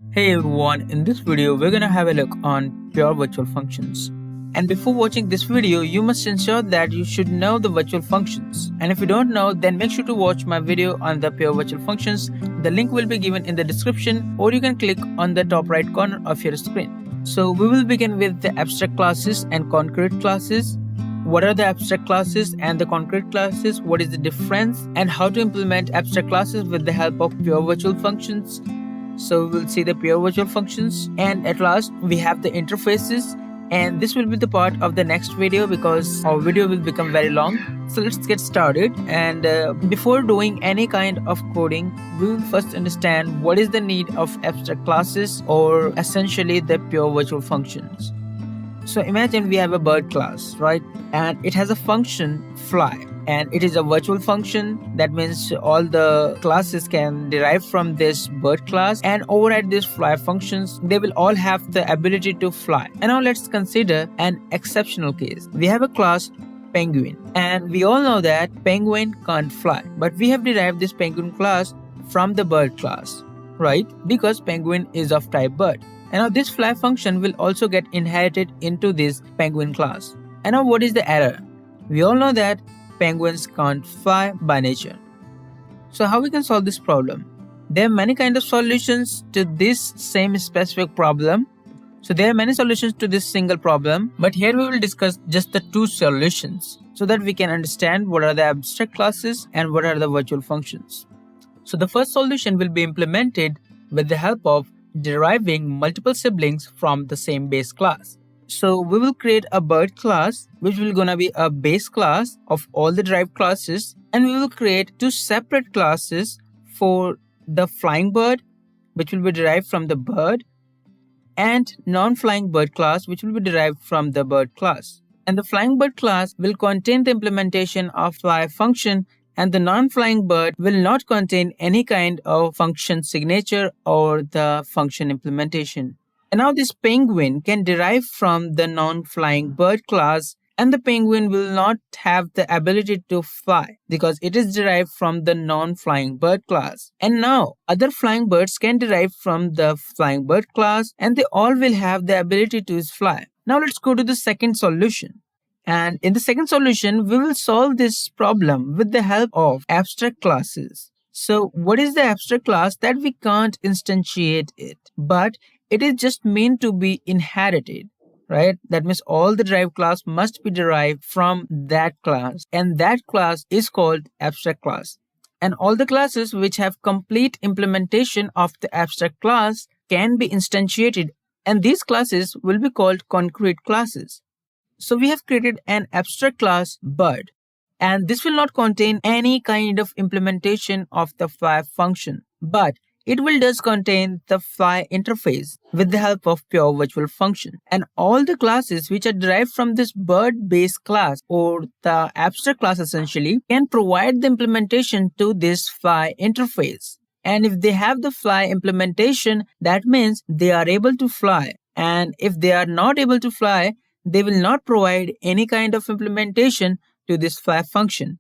Hey everyone, in this video we're gonna have a look on pure virtual functions. And before watching this video, you must ensure that you should know the virtual functions. And if you don't know, then make sure to watch my video on the pure virtual functions. The link will be given in the description, or you can click on the top right corner of your screen. So we will begin with the abstract classes and concrete classes. What are the abstract classes and the concrete classes? What is the difference? And how to implement abstract classes with the help of pure virtual functions? So we will see the pure virtual functions, and at last we have the interfaces, and this will be the part of the next video because our video will become very long. So let's get started. And before doing any kind of coding, we will first understand what is the need of abstract classes, or essentially the pure virtual functions. So imagine we have a bird class, right? And it has a function fly, and it is a virtual function. That means all the classes can derive from this bird class and override these fly functions. They will all have the ability to fly. And now let's consider an exceptional case. We have a class penguin, and we all know that penguin can't fly, but we have derived this penguin class from the bird class, right? Because penguin is of type bird. And now this fly function will also get inherited into this penguin class. And now what is the error? We all know that penguins can't fly by nature. So how we can solve this problem? There are many kinds of solutions to this same specific problem. So there are many solutions to this single problem, but here we will discuss just the two solutions so that we can understand what are the abstract classes and what are the virtual functions. So the first solution will be implemented with the help of deriving multiple siblings from the same base class. So we will create a bird class, which will gonna be a base class of all the derived classes, and we will create two separate classes for the flying bird, which will be derived from the bird, and non-flying bird class, which will be derived from the bird class. And the flying bird class will contain the implementation of fly function, and the non-flying bird will not contain any kind of function signature or the function implementation. And now this penguin can derive from the non-flying bird class, and the penguin will not have the ability to fly because it is derived from the non-flying bird class. And now other flying birds can derive from the flying bird class, and they all will have the ability to fly. Now let's go to the second solution. And in the second solution, we will solve this problem with the help of abstract classes. So what is the abstract class? That we can't instantiate it, but it is just meant to be inherited, right? That means all the derived class must be derived from that class, and that class is called abstract class. And all the classes which have complete implementation of the abstract class can be instantiated, and these classes will be called concrete classes. So we have created an abstract class bird, and this will not contain any kind of implementation of the fly function, but it will does contain the fly interface with the help of pure virtual function. And all the classes which are derived from this bird base class, or the abstract class essentially, can provide the implementation to this fly interface. And if they have the fly implementation, that means they are able to fly. And if they are not able to fly, they will not provide any kind of implementation to this fly function.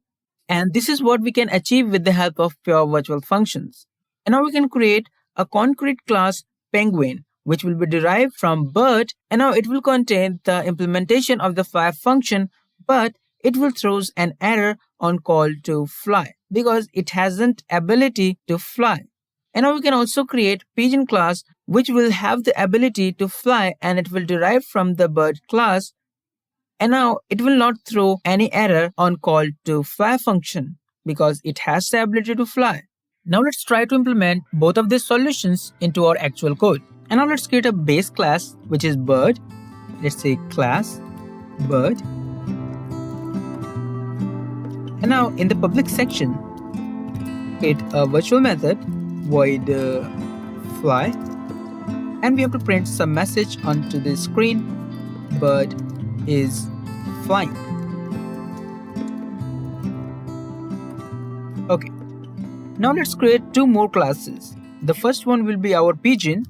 And this is what we can achieve with the help of pure virtual functions. And now we can create a concrete class penguin, which will be derived from bird, and now it will contain the implementation of the fly function, but it will throws an error on call to fly because it hasn't ability to fly. And now we can also create pigeon class, which will have the ability to fly, and it will derive from the bird class. And now it will not throw any error on call to fly function because it has the ability to fly. Now let's try to implement both of these solutions into our actual code. And now let's create a base class, which is bird. Let's say class bird. And now in the public section, create a virtual method void fly, and we have to print some message onto the screen. Bird is flying. Okay. Now let's create two more classes. The first one will be our pigeon,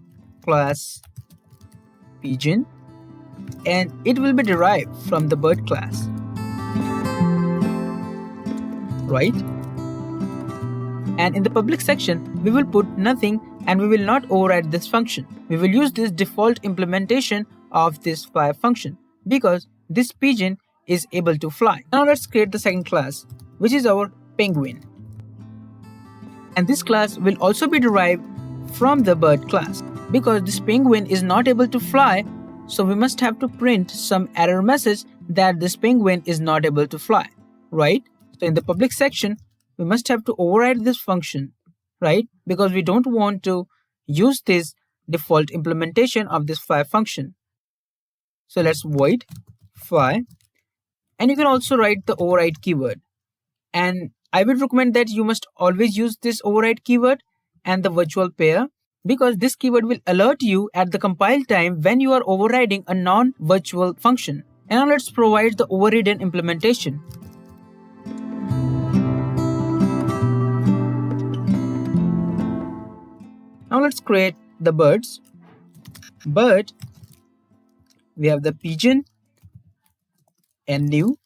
class pigeon, and it will be derived from the bird class, right? And in the public section, we will put nothing and we will not override this function. We will use this default implementation of this fly function because this pigeon is able to fly. Now let's create the second class, which is our penguin. And this class will also be derived from the bird class because this penguin is not able to fly, so we must have to print some error message that this penguin is not able to fly, right? So in the public section, we must have to override this function, right? Because we don't want to use this default implementation of this fly function. So let's void fly, and you can also write the override keyword. And I would recommend that you must always use this override keyword and the virtual pair because this keyword will alert you at the compile time when you are overriding a non-virtual function. And now let's provide the overridden implementation. Now let's create the birds. Bird, we have the pigeon and new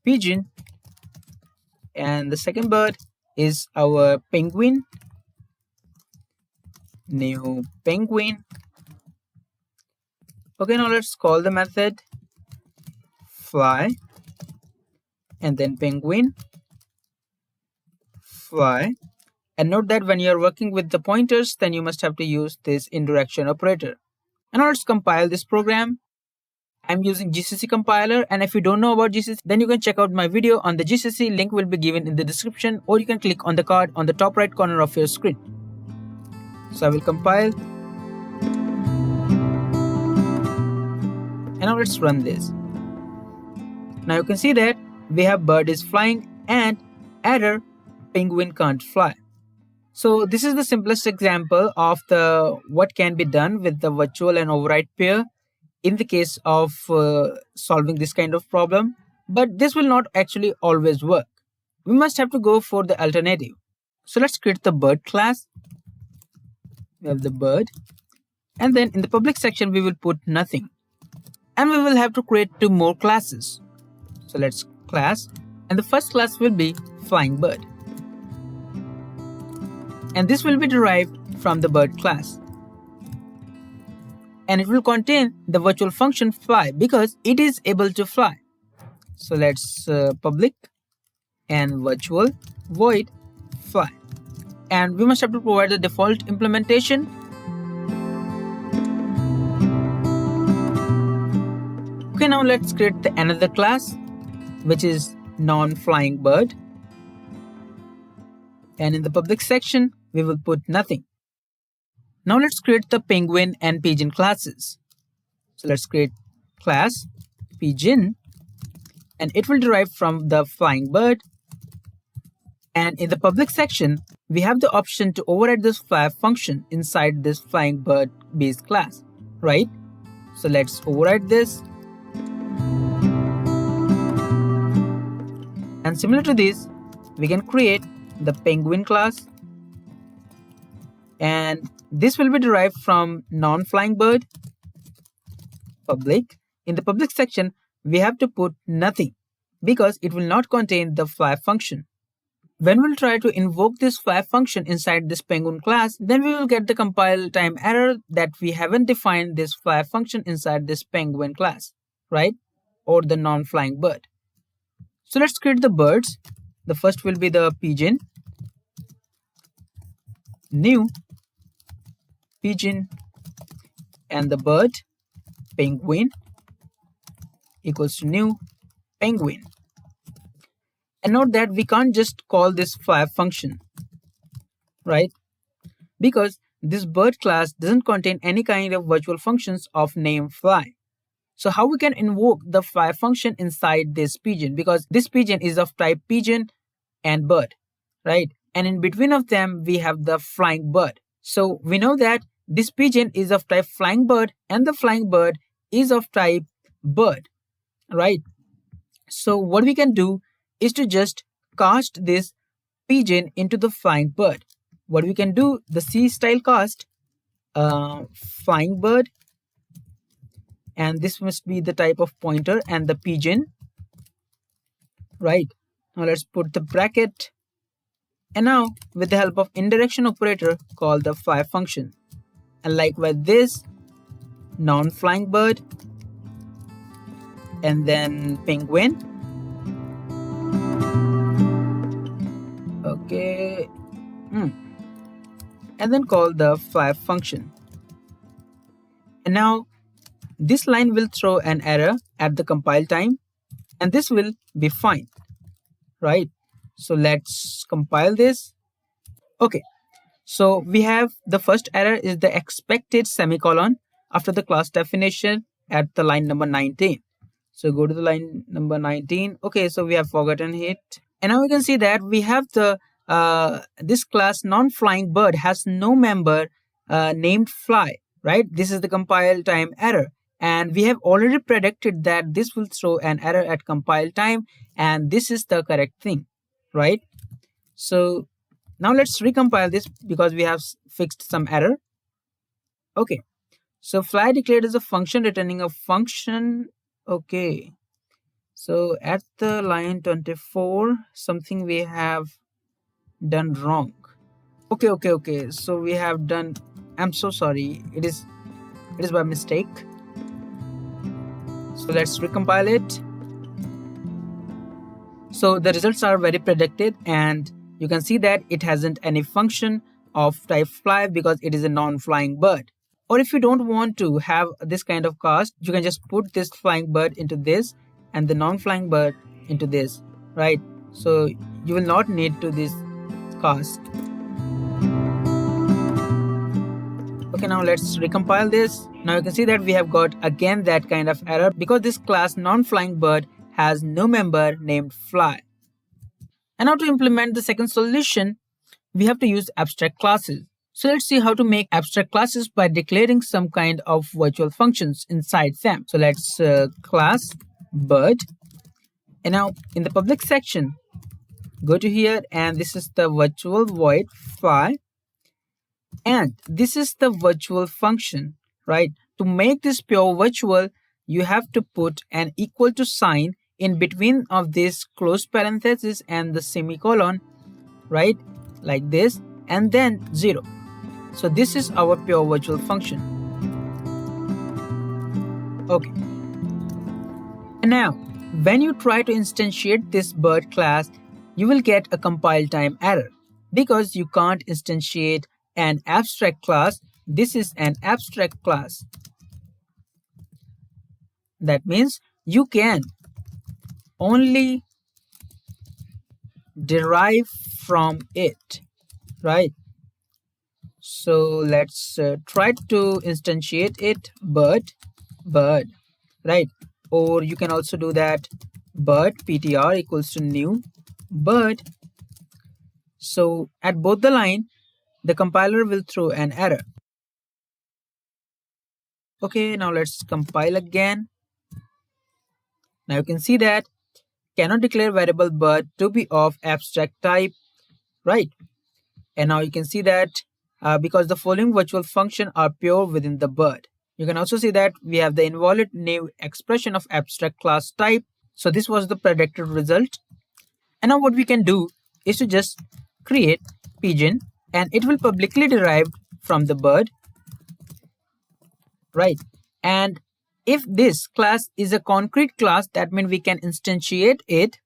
pigeon, and the second bird is our penguin, new penguin. Okay, now let's call the method fly and then penguin fly. And note that when you are working with the pointers, then you must have to use this indirection operator. And now let's compile this program. I'm using GCC compiler, and if you don't know about GCC, then you can check out my video on the GCC. Link will be given in the description, or you can click on the card on the top right corner of your screen. So I will compile. And now let's run this. Now you can see that we have bird is flying and error penguin can't fly. So this is the simplest example of what can be done with the virtual and override pair in the case of solving this kind of problem. But this will not actually always work. We must have to go for the alternative. So let's create the bird class. We have the bird, and then in the public section we will put nothing. And we will have to create two more classes. So let's class, and the first class will be flying bird. And this will be derived from the bird class. And it will contain the virtual function fly because it is able to fly. So let's public and virtual void fly. And we must have to provide the default implementation. Okay, now let's create another class, which is non-flying bird. And in the public section, we will put nothing. Now let's create the penguin and pigeon classes. So let's create class pigeon, and it will derive from the flying bird. And in the public section, we have the option to override this fly function inside this flying bird base class, right? So let's override this. And similar to this, we can create the penguin class, and this will be derived from non-flying bird public. In the public section, we have to put nothing because it will not contain the fly function. When we'll try to invoke this fly function inside this penguin class, then we will get the compile time error that we haven't defined this fly function inside this penguin class, right? Or the non-flying bird. So let's create the birds. The first will be the pigeon, new pigeon, and the bird penguin equals to new penguin. And note that we can't just call this fly function, right? Because this bird class doesn't contain any kind of virtual functions of name fly. So how we can invoke the fly function inside this pigeon, because this pigeon is of type pigeon and bird, right? And in between of them, we have the flying bird. So we know that this pigeon is of type flying bird and the flying bird is of type bird, right? So what we can do is to just cast this pigeon into the flying bird. What we can do, the C style cast flying bird, and this must be the type of pointer and the pigeon, right? Now let's put the bracket And now with the help of indirection operator, call the fly function. And likewise this non-flying bird, and then penguin. Okay. And then call the fly function. And now this line will throw an error at the compile time, and this will be fine, right? So let's compile this. Okay, so we have the first error is the expected semicolon after the class definition at the line number 19. So go to the line number 19. Okay, so we have forgotten it. And now we can see that we have the this class non-flying bird has no member named fly, right? This is the compile time error. And we have already predicted that this will throw an error at compile time, and this is the correct thing, right? So now let's recompile this because we have fixed some error. Okay, so fly declared as a function returning a function. Okay, so at the line 24, something we have done wrong. Okay, so we have done, I'm so sorry, it is by mistake. So let's recompile it. So the results are very predicted, and you can see that it hasn't any function of type fly because it is a non-flying bird. Or if you don't want to have this kind of cast, you can just put this flying bird into this and the non-flying bird into this, right? So you will not need to this cast. Okay, now let's recompile this. Now you can see that we have got again that kind of error because this class non-flying bird has no member named fly. And now to implement the second solution, we have to use abstract classes. So let's see how to make abstract classes by declaring some kind of virtual functions inside them. So let's class bird, and now in the public section, go to here, and this is the virtual void fly, and this is the virtual function, right? To make this pure virtual, you have to put an equal to sign in between of this close parenthesis and the semicolon, right? Like this, and then 0. So this is our pure virtual function. Okay. And now, when you try to instantiate this bird class, you will get a compile time error because you can't instantiate an abstract class. This is an abstract class. That means you can only derive from it, right? So let's try to instantiate it bird, right? Or you can also do that bird ptr equals to new bird. So at both the line, the compiler will throw an error. Okay, now let's compile again. Now you can see that cannot declare variable bird to be of abstract type, right? And now you can see that because the following virtual function are pure within the bird. You can also see that we have the invalid new expression of abstract class type. So this was the predicted result. And now what we can do is to just create pigeon, and it will publicly derived from the bird, right? And if this class is a concrete class, that means we can instantiate it.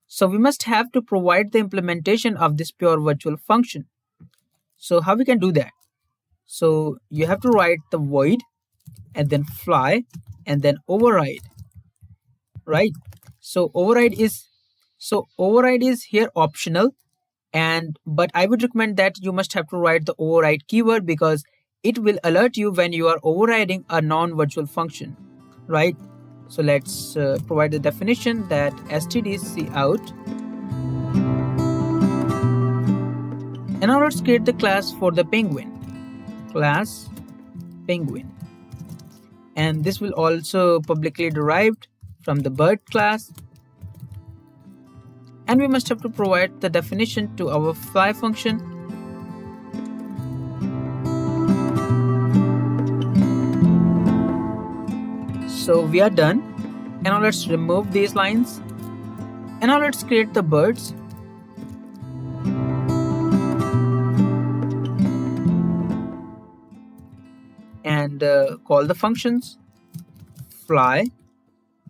So we must have to provide the implementation of this pure virtual function. So how we can do that? So you have to write the void and then fly and then override, right? So override is here optional, but I would recommend that you must have to write the override keyword because it will alert you when you are overriding a non-virtual function, right? So let's provide the definition that stdcout. And now let's create the class for the penguin, class penguin. And this will also publicly derived from the bird class. And we must have to provide the definition to our fly function. So we are done. And now let's remove these lines. And now let's create the birds. and call the functions fly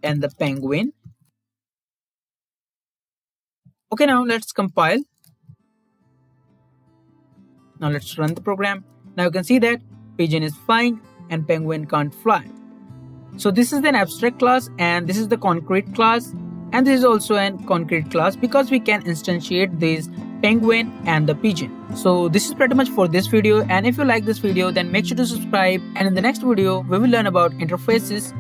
and the penguin. Okay, now let's compile. Now let's run the program. Now you can see that pigeon is flying and penguin can't fly. So this is an abstract class and this is the concrete class, and this is also an concrete class because we can instantiate these penguin and the pigeon. So this is pretty much for this video, and if you like this video then make sure to subscribe, and in the next video we will learn about interfaces